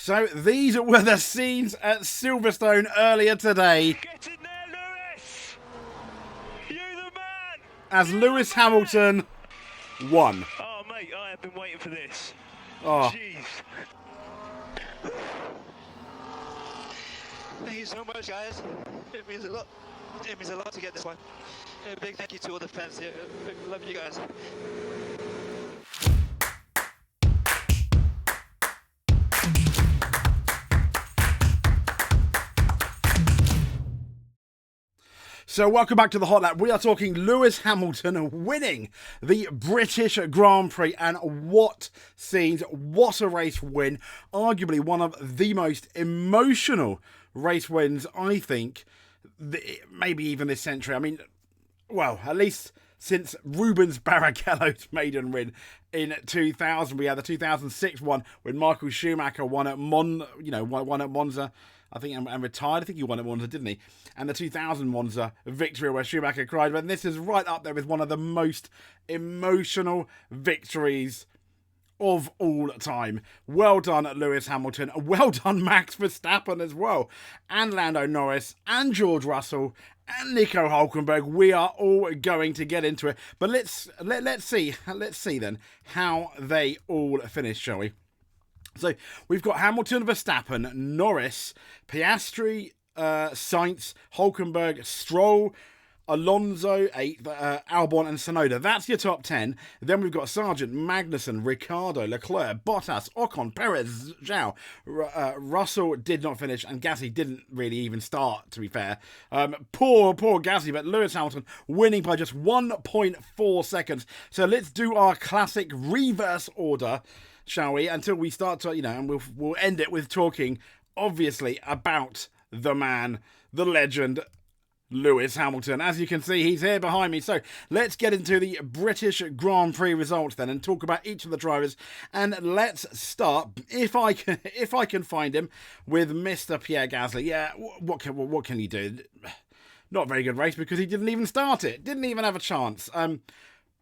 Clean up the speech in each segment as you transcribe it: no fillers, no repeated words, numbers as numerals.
So these were the scenes at Silverstone earlier today. Get in there, Lewis! You the man! As Lewis Hamilton won. Oh, mate, I have been waiting for this. Oh. Jeez. Thank you so much, guys. It means a lot. It means a lot to get this one. A big thank you to all the fans here. Love you guys. So welcome back to the Hot Lap. We are talking Lewis Hamilton winning the British Grand Prix, and what scenes, what a race win. Arguably one of the most emotional race wins, I think, maybe even this century. I mean, well, at least since Rubens Barrichello's maiden win in 2000. We had the 2006 one when Michael Schumacher won at Monza. I think, and retired. I think he won at Monza, didn't he? And the 2000 Monza victory where Schumacher cried. But this is right up there with one of the most emotional victories of all time. Well done, Lewis Hamilton. Well done, Max Verstappen as well. And Lando Norris and George Russell and Nico Hülkenberg. We are all going to get into it. But let's see then how they all finish, shall we? So we've got Hamilton, Verstappen, Norris, Piastri, Sainz, Hülkenberg, Stroll, Alonso, Albon and Tsunoda. That's your top 10. Then we've got Sargent, Magnussen, Ricciardo, Leclerc, Bottas, Ocon, Perez, Zhou. Russell did not finish, and Gasly didn't really even start, to be fair. Poor Gasly, but Lewis Hamilton winning by just 1.4 seconds. So let's do our classic reverse order, shall we? Until we start to, and we'll end it with talking, obviously, about the man, the legend, Lewis Hamilton. As you can see, he's here behind me. So let's get into the British Grand Prix results then and talk about each of the drivers. And let's start, if I can find him, with Mr. Pierre Gasly. Yeah, what can he do? Not a very good race because he didn't even start it. Didn't even have a chance.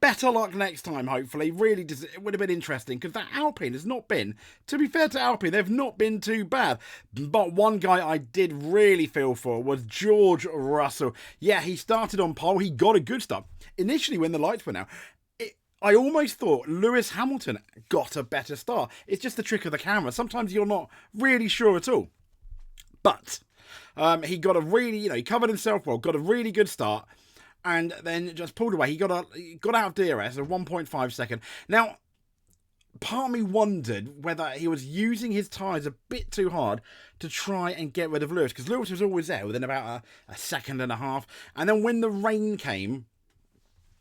Better luck next time, hopefully. Really, it would have been interesting because that Alpine has not been, to be fair to Alpine, they've not been too bad. But one guy I did really feel for was George Russell. Yeah, he started on pole. He got a good start. Initially, when the lights went out, I almost thought Lewis Hamilton got a better start. It's just the trick of the camera. Sometimes you're not really sure at all. But he got a really, he covered himself well, got a really good start. And then just pulled away. He got out of DRS at 1.5 second. Now, part of me wondered whether he was using his tyres a bit too hard to try and get rid of Lewis, because Lewis was always there within about a second and a half. And then when the rain came,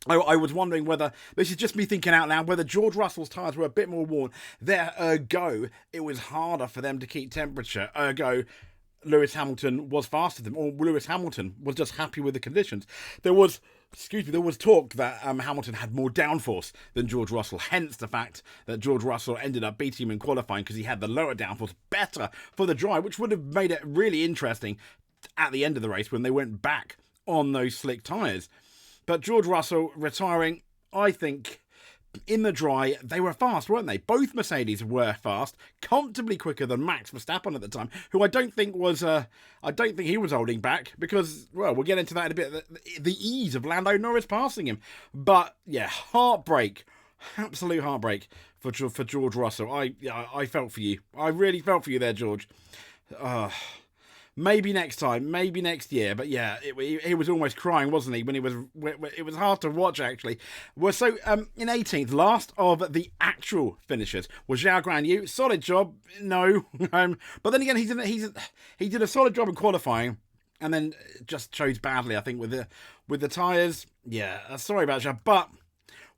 I was wondering whether, this is just me thinking out loud, whether George Russell's tyres were a bit more worn. Ergo, it was harder for them to keep temperature. Ergo, Lewis Hamilton was faster than them, or Lewis Hamilton was just happy with the conditions. There was talk that Hamilton had more downforce than George Russell, hence the fact that George Russell ended up beating him in qualifying because he had the lower downforce, better for the drive, which would have made it really interesting at the end of the race when they went back on those slick tyres. But George Russell retiring, I think, in the dry, they were fast, weren't they? Both Mercedes were fast, comfortably quicker than Max Verstappen at the time, who I don't think he was holding back because, well, we'll get into that in a bit. The ease of Lando Norris passing him, but yeah, heartbreak, absolute heartbreak for George Russell. I felt for you. I really felt for you there, George. Maybe next time, maybe next year, but yeah, he was almost crying, wasn't he? It was hard to watch actually. Well, so in 18th, last of the actual finishers was Zhou Guanyu. Solid job, no, but then again, he did a solid job in qualifying, and then just chose badly, I think, with the tyres. Yeah, sorry about Zhou, but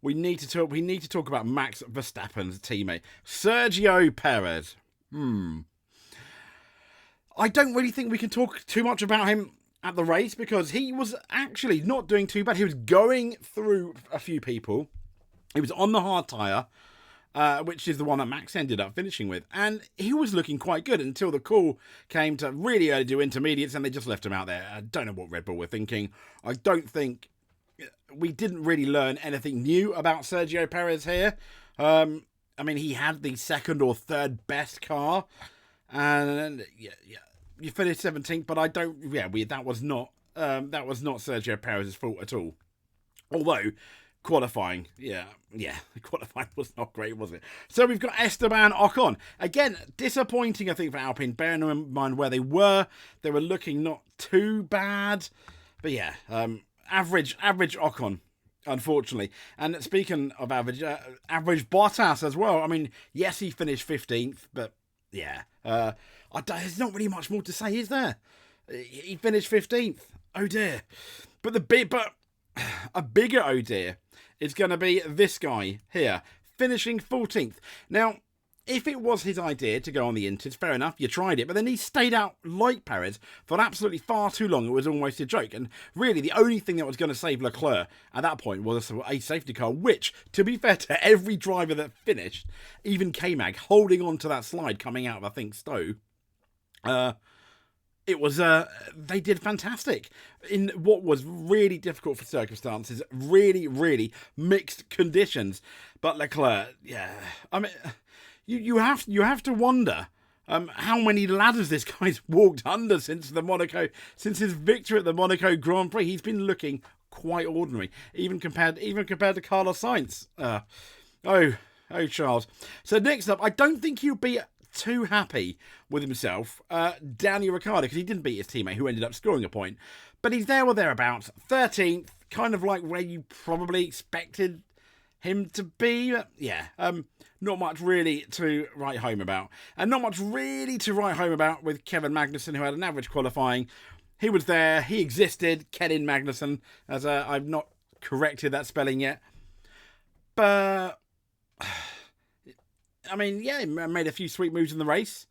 we need to talk about Max Verstappen's teammate, Sergio Perez. I don't really think we can talk too much about him at the race because he was actually not doing too bad. He was going through a few people. He was on the hard tyre, which is the one that Max ended up finishing with. And he was looking quite good until the call came to really early do intermediates and they just left him out there. I don't know what Red Bull were thinking. I don't think we didn't really learn anything new about Sergio Perez here. I mean, he had the second or third best car. And you finished 17th, but I don't. Yeah, that was not Sergio Perez's fault at all. Although qualifying, qualifying was not great, was it? So we've got Esteban Ocon again. Disappointing, I think, for Alpine. Bearing in mind where they were looking not too bad, but yeah, average Ocon. Unfortunately. And speaking of average Bottas as well. I mean, yes, he finished 15th, but yeah, there's not really much more to say, is there? He finished 15th. Oh dear. But a bigger oh dear is going to be this guy here, finishing 14th. Now, if it was his idea to go on the Inters, fair enough, you tried it, but then he stayed out like Perez for absolutely far too long. It was almost a joke. And really, the only thing that was going to save Leclerc at that point was a safety car, which, to be fair to every driver that finished, even K-Mag, holding on to that slide coming out of, I think, Stowe, they did fantastic in what was really difficult for circumstances, really, really mixed conditions. But Leclerc, yeah, I mean, you have to wonder how many ladders this guy's walked under since his victory at the Monaco Grand Prix. He's been looking quite ordinary, even compared to Carlos Sainz. Oh, Charles. So next up, I don't think he'll be too happy with himself, Daniel Ricciardo, because he didn't beat his teammate who ended up scoring a point, but he's there or thereabouts, 13th, kind of like where you probably expected him to be. Yeah, not much really to write home about, and not much really to write home about with Kevin Magnussen, who had an average qualifying. He was there, he existed, Kevin Magnussen, as I've not corrected that spelling yet, but I mean, yeah, he made a few sweet moves in the race.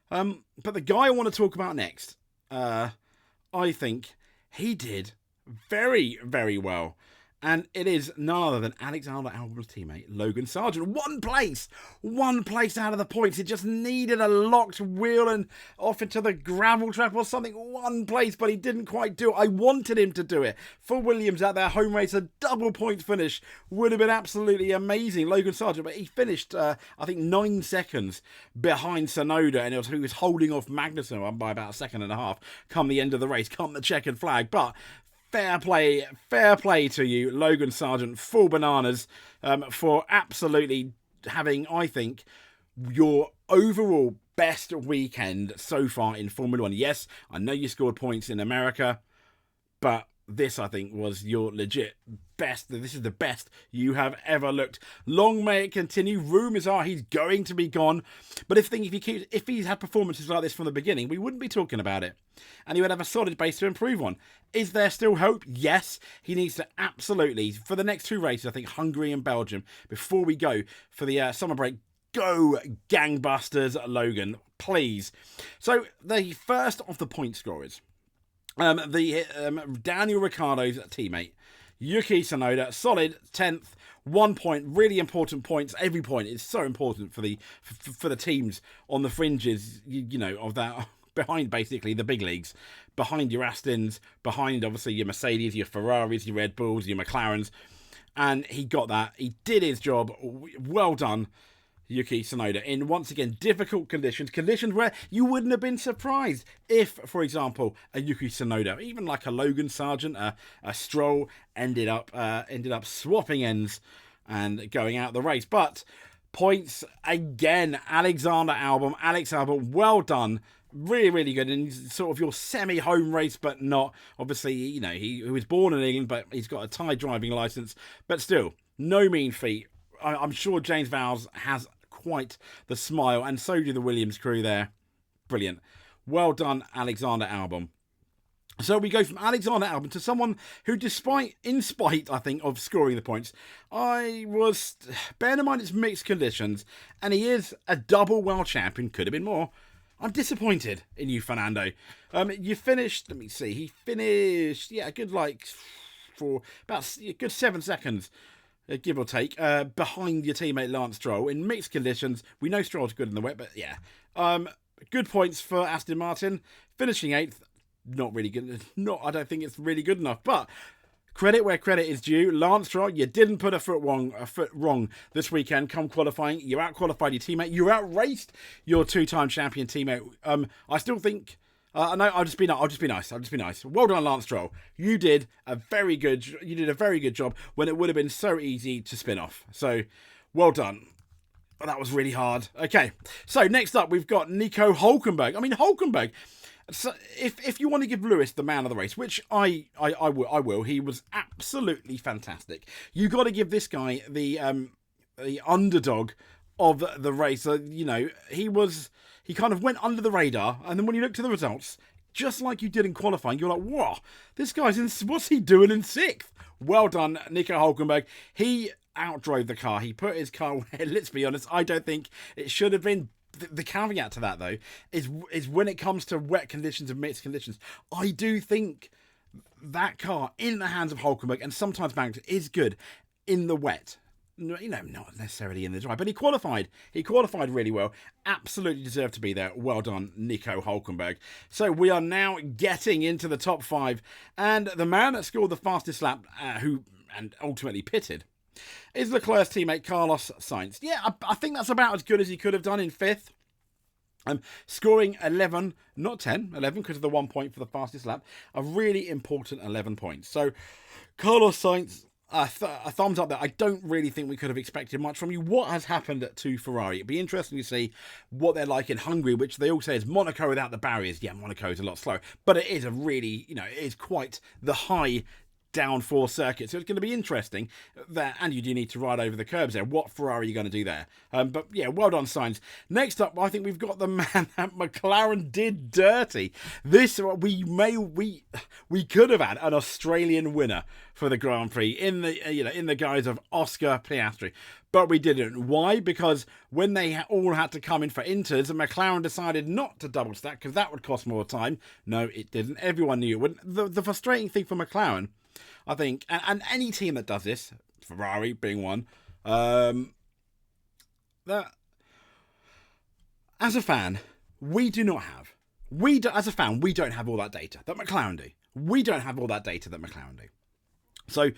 But the guy I want to talk about next, I think he did very, very well. And it is none other than Alexander Albon's teammate, Logan Sargent. One place out of the points. It just needed a locked wheel and off into the gravel trap or something. One place, but he didn't quite do it. I wanted him to do it. For Williams at their home race, a double point finish would have been absolutely amazing. Logan Sargent, but he finished, I think, 9 seconds behind Tsunoda, and who was holding off Magnussen by about a second and a half come the end of the race, come the checkered flag. But fair play to you, Logan Sargent, full bananas, for absolutely having, I think, your overall best weekend so far in Formula One. Yes, I know you scored points in America, but this, I think, was your legit best. This is the best you have ever looked. Long may it continue. Rumours are he's going to be gone. But if he's had performances like this from the beginning, we wouldn't be talking about it. And he would have a solid base to improve on. Is there still hope? Yes. He needs to absolutely, for the next 2 races, I think Hungary and Belgium, before we go for the summer break, go gangbusters, Logan, please. So the first of the point scorers, Daniel Ricciardo's teammate, Yuki Tsunoda, solid 10th, 1 point, really important points. Every point is so important for the teams on the fringes, you know, of that, behind basically the big leagues, behind your Astons, behind obviously your Mercedes, your Ferraris, your Red Bulls, your McLarens, and he got that. He did his job. Well done, Yuki Tsunoda, in once again difficult conditions where you wouldn't have been surprised if, for example, a Yuki Tsunoda, even like a Logan Sargent, a Stroll, ended up swapping ends and going out the race. But points again, Alex Albon, well done. Really, really good. And sort of your semi-home race, but not. Obviously, you know, he was born in England, but he's got a Thai driving licence. But still, no mean feat. I'm sure James Vowles has quite the smile, and so do the Williams crew there. Brilliant. Well done, Alexander Albon. So we go from Alexander Albon to someone who, in spite, I think, of scoring the points, bearing in mind it's mixed conditions, and he is a double world champion, could have been more. I'm disappointed in you, Fernando. You finished, let me see, he finished, a good, for about a good 7 seconds, give or take, behind your teammate Lance Stroll in mixed conditions. We know Stroll's good in the wet, but yeah. Good points for Aston Martin, finishing 8th. Not really good. I don't think it's really good enough, but credit where credit is due. Lance Stroll, you didn't put a foot wrong this weekend. Come qualifying, you out-qualified your teammate. You out-raced your two-time champion teammate. I still think... no, I'll just be nice. Well done, Lance Stroll. You did a very good job when it would have been so easy to spin off. So, well done. Oh, that was really hard. Okay, so next up we've got Nico Hulkenberg. I mean, Hulkenberg. So if you want to give Lewis the man of the race, which I will, he was absolutely fantastic. You got to give this guy the underdog of the race. You know, he kind of went under the radar, and then when you look to the results, just like you did in qualifying, you're like, whoa, this guy's what's he doing in 6th? Well done, Nico Hulkenberg. He outdrove the car. He put his car where, let's be honest, I don't think it should have been. The caveat to that, though, is when it comes to wet conditions and mixed conditions, I do think that car in the hands of Hulkenberg and sometimes Magnus is good in the wet. You know, not necessarily in the dry, but he qualified. He qualified really well. Absolutely deserved to be there. Well done, Nico Hulkenberg. So we are now getting into the top 5, and the man that scored the fastest lap, and ultimately pitted, is Leclerc's teammate Carlos Sainz. Yeah, I think that's about as good as he could have done in 5th. Scoring 11, not 10, 11 because of the 1 point for the fastest lap. A really important 11 points. So, Carlos Sainz, a thumbs up there. I don't really think we could have expected much from you. What has happened to Ferrari? It'd be interesting to see what they're like in Hungary, which they all say is Monaco without the barriers. Yeah, Monaco is a lot slower, but it is a really, it is quite the high downforce circuit, so it's going to be interesting there, and you do need to ride over the curbs there. What Ferrari are you going to do there? But yeah, well done, Sainz. Next up, I think we've got the man that McLaren did dirty. This we could have had an Australian winner for the Grand Prix in the guise of Oscar Piastri, but we didn't. Why? Because when they all had to come in for inters, McLaren decided not to double stack because that would cost more time. No, it didn't. Everyone knew it wouldn't. The frustrating thing for McLaren, I think, and any team that does this, Ferrari being one, that as a fan, we don't have all that data that McLaren do. We don't have all that data that McLaren do. So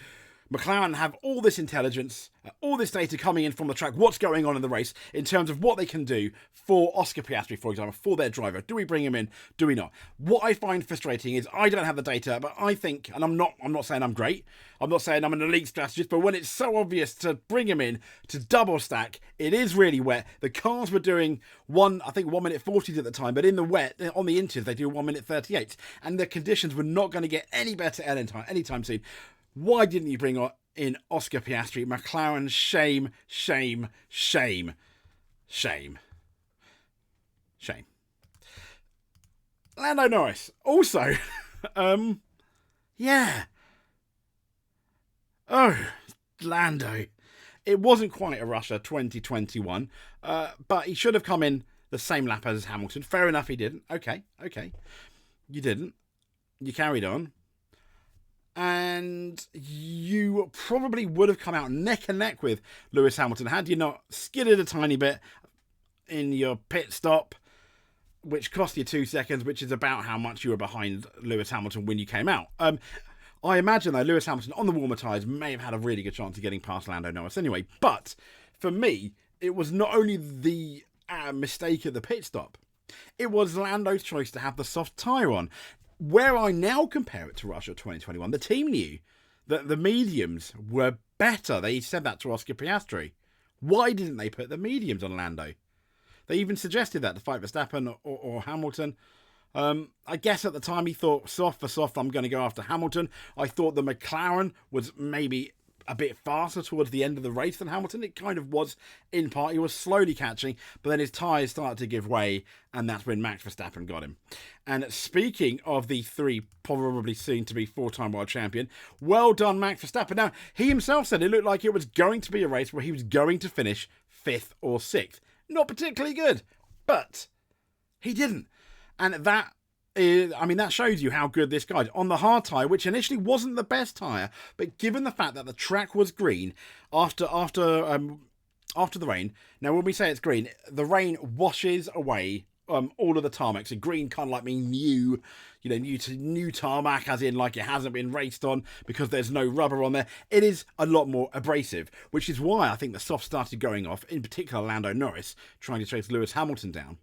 McLaren have all this intelligence, all this data coming in from the track, what's going on in the race in terms of what they can do for Oscar Piastri, for example, for their driver. Do we bring him in? Do we not? What I find frustrating is I don't have the data, but I think, and I'm not saying I'm great, I'm not saying I'm an elite strategist, but when it's so obvious to bring him in to double stack, it is really wet. The cars were doing 1 minute 40s at the time, but in the wet, on the inters, they do 1 minute 38, and the conditions were not going to get any better anytime soon. Why didn't you bring in Oscar Piastri? McLaren, shame, shame, shame, shame, shame. Lando Norris, also, yeah. Oh, Lando. It wasn't quite a Russia 2021, but he should have come in the same lap as Hamilton. Fair enough, he didn't. Okay. You didn't. You carried on. And you probably would have come out neck and neck with Lewis Hamilton had you not skidded a tiny bit in your pit stop, which cost you 2 seconds, which is about how much you were behind Lewis Hamilton when you came out. I imagine, though, Lewis Hamilton on the warmer tyres may have had a really good chance of getting past Lando Norris anyway. But for me, it was not only the mistake at the pit stop, it was Lando's choice to have the soft tyre on. Where I now compare it to Russia 2021, the team knew that the mediums were better. They said that to Oscar Piastri. Why didn't they put the mediums on Lando? They even suggested that to fight Verstappen or Hamilton. I guess at the time he thought, soft for soft, I'm going to go after Hamilton. I thought the McLaren was maybe a bit faster towards the end of the race than Hamilton. It kind of was in part. He was slowly catching, but then his tyres started to give way, and that's when Max Verstappen got him. And speaking of the 3 probably soon to be 4-time world champion, well done, Max Verstappen. Now, he himself said it looked like it was going to be a race where he was going to finish 5th or 6th. Not particularly good, but he didn't. And that shows you how good this guy is. On the hard tyre, which initially wasn't the best tyre, but given the fact that the track was green after the rain. Now, when we say it's green, the rain washes away all of the tarmacs. So green kind of like mean new, new tarmac, as in like it hasn't been raced on because there's no rubber on there. It is a lot more abrasive, which is why I think the softs started going off, in particular Lando Norris trying to chase Lewis Hamilton down.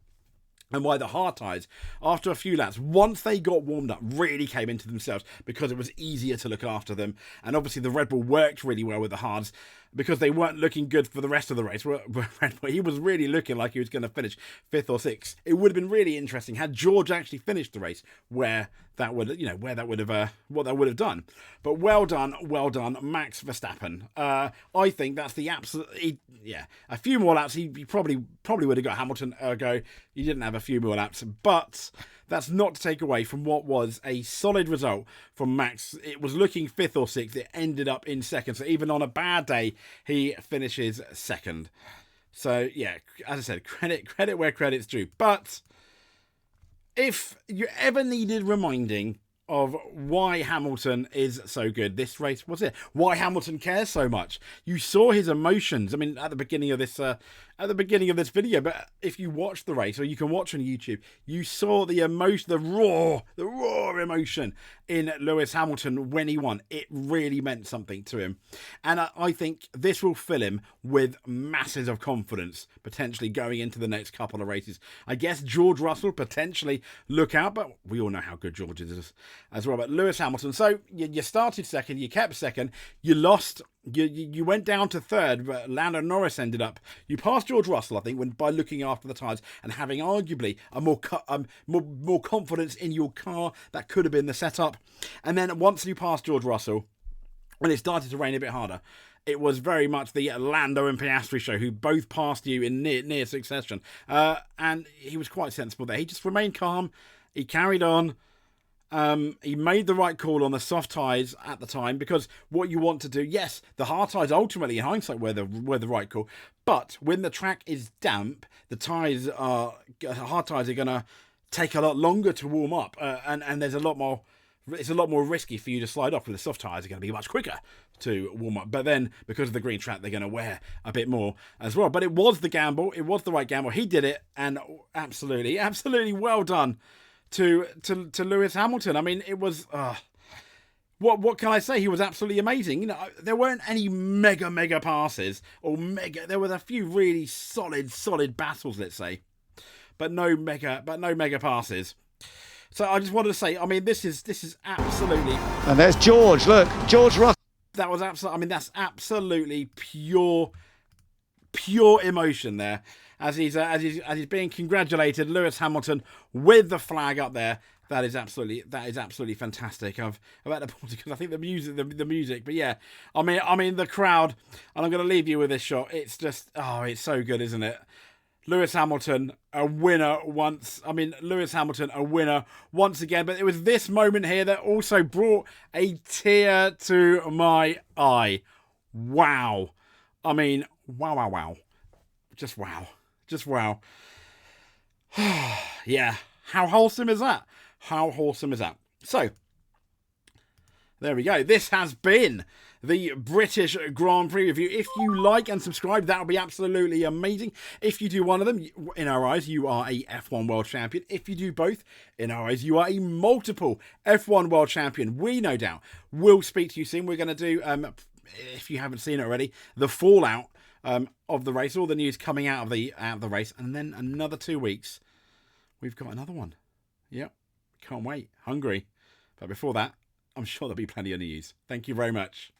And why the hard tyres, after a few laps, once they got warmed up, really came into themselves because it was easier to look after them. And obviously the Red Bull worked really well with the hards because they weren't looking good for the rest of the race. Red Bull, he was really looking like he was going to finish 5th or 6th. It would have been really interesting had George actually finished the race what that would have done. But well done, Max Verstappen. I think that's the absolute. A few more laps, he probably would have got Hamilton. Ergo, he didn't have a few more laps, but that's not to take away from what was a solid result from Max. It was looking 5th or 6th. It ended up in 2nd. So even on a bad day, he finishes 2nd. So yeah, as I said, credit where credit's due. But if you ever needed reminding of why Hamilton is so good this race, was it? Why Hamilton cares so much? You saw his emotions. I mean, at the beginning of this video, but if you watch the race, or you can watch on YouTube, you saw the emotion, the raw emotion in Lewis Hamilton when he won. It really meant something to him, and I think this will fill him with masses of confidence, potentially going into the next couple of races. I guess George Russell potentially look out, but we all know how good George is as well. But Lewis Hamilton, so you started 2nd, you kept 2nd, you lost. You went down to 3rd, but Lando Norris ended up. You passed George Russell, I think, by looking after the tyres and having arguably a more confidence in your car. That could have been the setup. And then once you passed George Russell, when it started to rain a bit harder, it was very much the Lando and Piastri show, who both passed you in near succession. And he was quite sensible there. He just remained calm. He carried on. He made the right call on the soft tyres at the time, because what you want to do, yes, the hard tyres ultimately in hindsight were the right call, but when the track is damp, the hard tyres are going to take a lot longer to warm up, and there's it's a lot more risky for you to slide off, with the soft tyres are going to be much quicker to warm up. But then because of the green track, they're going to wear a bit more as well. But it was the gamble, it was the right gamble. He did it, and absolutely well done to Lewis Hamilton. I mean, it was what can I say? He was absolutely amazing. There weren't any mega passes there were a few really solid battles, let's say, but no mega passes. So I just wanted to say, I mean, this is absolutely, and there's George. Look, George Russell. That was absolutely, I mean, that's absolutely pure emotion there. As he's being congratulated, Lewis Hamilton with the flag up there. That is absolutely fantastic. About the because I think the music, but yeah, I mean the crowd, and I'm going to leave you with this shot. It's just, it's so good, isn't it? Lewis Hamilton, a winner once. I mean, Lewis Hamilton, a winner once again. But it was this moment here that also brought a tear to my eye. Wow. I mean, wow. Just wow. Yeah. How wholesome is that? So, there we go. This has been the British Grand Prix review. If you like and subscribe, that would be absolutely amazing. If you do one of them, in our eyes, you are a F1 World Champion. If you do both, in our eyes, you are a multiple F1 World Champion. We, no doubt, will speak to you soon. We're going to do, if you haven't seen it already, the fallout of the race, all the news coming out of the race, and then another 2 weeks, we've got another one. Yep, can't wait. Hungry. But before that, I'm sure there'll be plenty of news. Thank you very much.